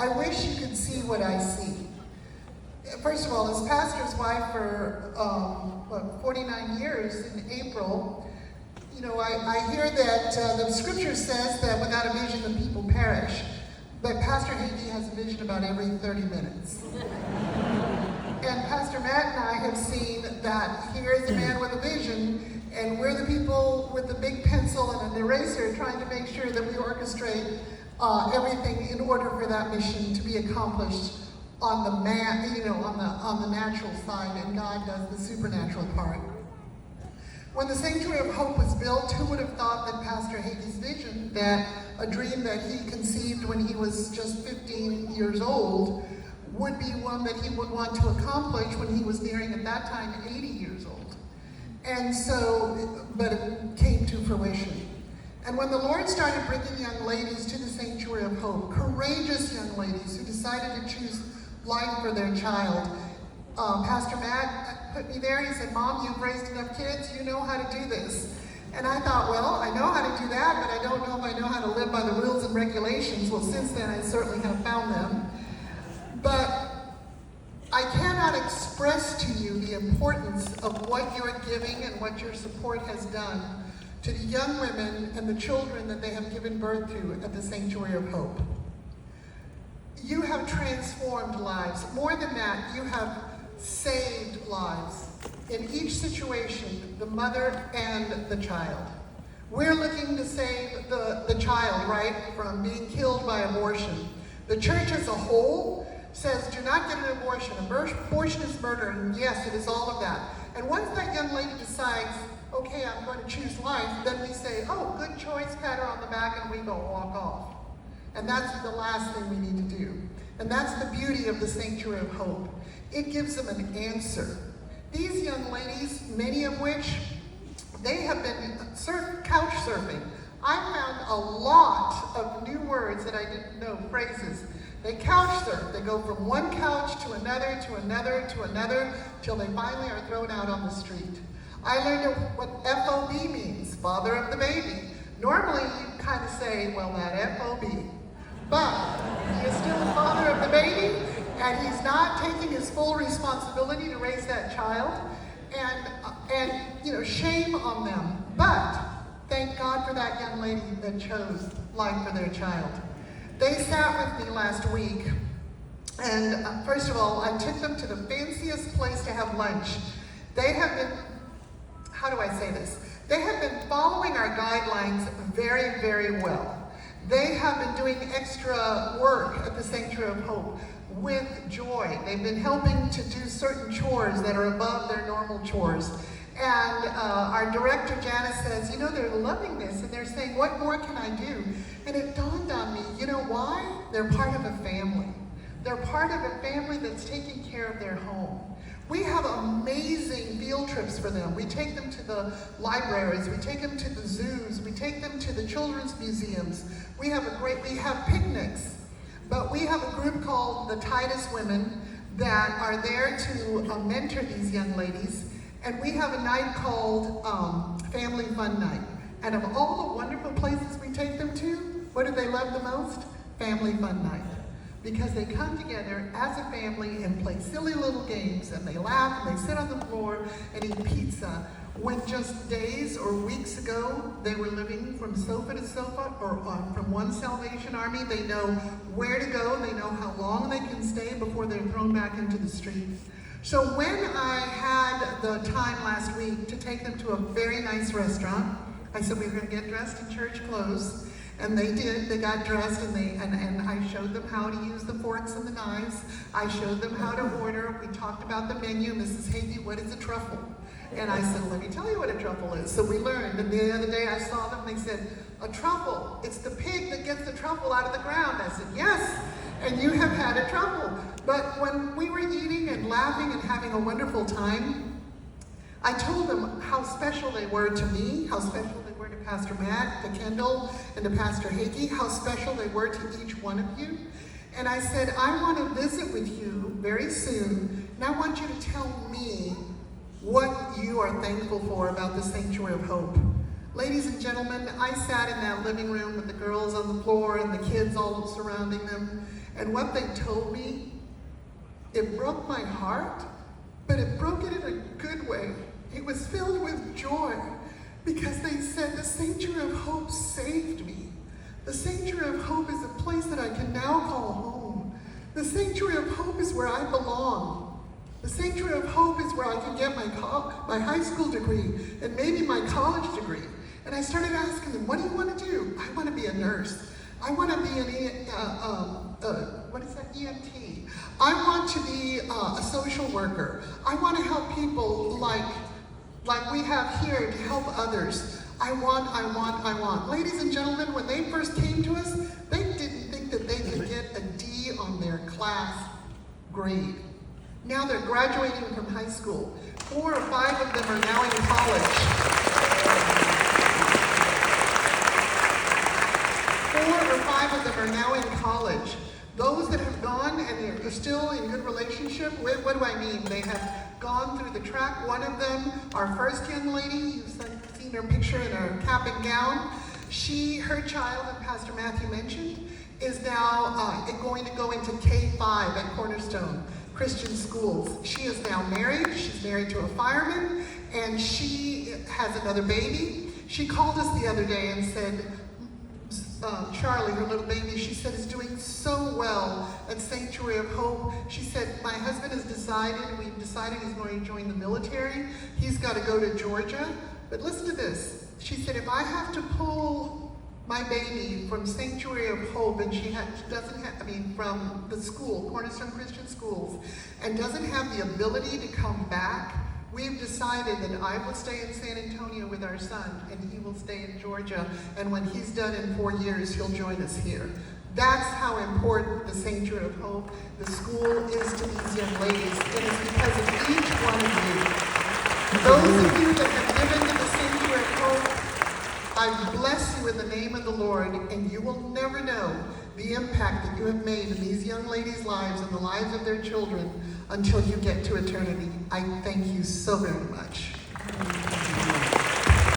I wish you could see what I see. First of all, as pastor's wife for 49 years in April, I hear that the scripture says that without a vision the people perish. But Pastor Hagee has a vision about every 30 minutes. And Pastor Matt and I have seen that here is a man with a vision, and we're the people with the big pencil and an eraser trying to make sure that we orchestrate everything in order for that mission to be accomplished on the on the natural side, and God does the supernatural part. When the Sanctuary of Hope was built, who would have thought that Pastor Hagee's vision, that a dream that he conceived when he was just 15 years old, would be one that he would want to accomplish when he was nearing, at that time, 80 years old. And so, but it came to fruition. And when the Lord started bringing young ladies to the Sanctuary of Hope, courageous young ladies who decided to choose life for their child, Pastor Matt put me there. He said, "Mom, you've raised enough kids, you know how to do this." And I thought, well, I know how to do that, but I don't know if I know how to live by the rules and regulations. Well, since then, I certainly have found them. But I cannot express to you the importance of what you're giving and what your support has done to the young women and the children that they have given birth to at the Sanctuary of Hope. You have transformed lives. More than that, you have saved lives. In each situation, the mother and the child. We're looking to save the child, right, from being killed by abortion. The church as a whole says, do not get an abortion. Abortion is murder, and yes, it is all of that. And once that young lady decides, okay, I'm going to choose life, then we say, oh, good choice, pat her on the back, and we go walk off. And that's the last thing we need to do. And that's the beauty of the Sanctuary of Hope. It gives them an answer. These young ladies, many of which, they have been couch surfing. I found a lot of new words that I didn't know, phrases. They couch surf. They go from one couch to another, to another, to another, till they finally are thrown out on the street. I learned what FOB means, father of the baby. Normally, you kind of say, well, that FOB. But he is still the father of the baby, and he's not taking his full responsibility to raise that child. And shame on them. But thank God for that young lady that chose life for their child. They sat with me last week, and first of all, I took them to the fanciest place to have lunch. They have been, how do I say this? They have been following our guidelines very, very well. They have been doing extra work at the Sanctuary of Hope with joy. They've been helping to do certain chores that are above their normal chores. And our director, Janice, says, they're loving this, and they're saying, what more can I do? And it dawned on me, you know why? They're part of a family. They're part of a family that's taking care of their home. We have amazing field trips for them. We take them to the libraries, we take them to the zoos, we take them to the children's museums. We have picnics. But we have a group called the Titus Women that are there to mentor these young ladies. And we have a night called Family Fun Night. And of all the wonderful places we take them to, what do they love the most? Family Fun Night. Because they come together as a family and play silly little games, and they laugh, and they sit on the floor and eat pizza. When just days or weeks ago, they were living from sofa to sofa, or from one Salvation Army. They know where to go, they know how long they can stay before they're thrown back into the street. So when I had the time last week to take them to a very nice restaurant, I said we were going to get dressed in church clothes. And they did. They got dressed, and I showed them how to use the forks and the knives. I showed them how to order. We talked about the menu. Mrs. Hagee, what is a truffle? And I said, let me tell you what a truffle is. So we learned. And the other day I saw them, they said, a truffle. It's the pig that gets the truffle out of the ground. I said, yes, and you have had a truffle. But when we were eating and laughing and having a wonderful time, I told them how special they were to me, how special they were to Pastor Matt, to Kendall, and to Pastor Hagee, how special they were to each one of you. And I said, I want to visit with you very soon, and I want you to tell me what you are thankful for about the Sanctuary of Hope. Ladies and gentlemen, I sat in that living room with the girls on the floor and the kids all surrounding them, and what they told me, it broke my heart, but it broke it in a good way. It was filled with joy, because they said, the Sanctuary of Hope saved me. The Sanctuary of Hope is a place that I can now call home. The Sanctuary of Hope is where I belong. The Sanctuary of Hope is where I can get my high school degree and maybe my college degree. And I started asking them, what do you want to do? I want to be a nurse. I want to be what is that, EMT. I want to be a social worker. I want to help people like we have here to help others. I want. Ladies and gentlemen, when they first came to us, they didn't think that they could get a D on their class grade. Now they're graduating from high school. 4 or 5 of them are now in college. 4 or 5 of them are now in college. Those that have gone and are still in good relationship, what do I mean? They have gone through the track. One of them, our first young lady, you've seen her picture in her cap and gown. Her child, and Pastor Matthew mentioned, is now going to go into K-5 at Cornerstone Christian schools. She is now married. She's married to a fireman, and she has another baby. She called us the other day and said, Charlie, her little baby, she said, is doing so well at Sanctuary of Hope. She said, my husband has decided, we've decided he's going to join the military. He's got to go to Georgia. But listen to this. She said, if I have to pull my baby from Sanctuary of Hope, and from the school, Cornerstone Christian Schools, and doesn't have the ability to come back, we've decided that I will stay in San Antonio with our son, and he will stay in Georgia, and when he's done in 4 years, he'll join us here. That's how important the Sanctuary of Hope, the school, is to these young ladies. It is because of each one of you. Those of you that have given to the Sanctuary of Hope, I bless you in the name of the Lord, and you will never know the impact that you have made in these young ladies' lives and the lives of their children until you get to eternity. I thank you so very much.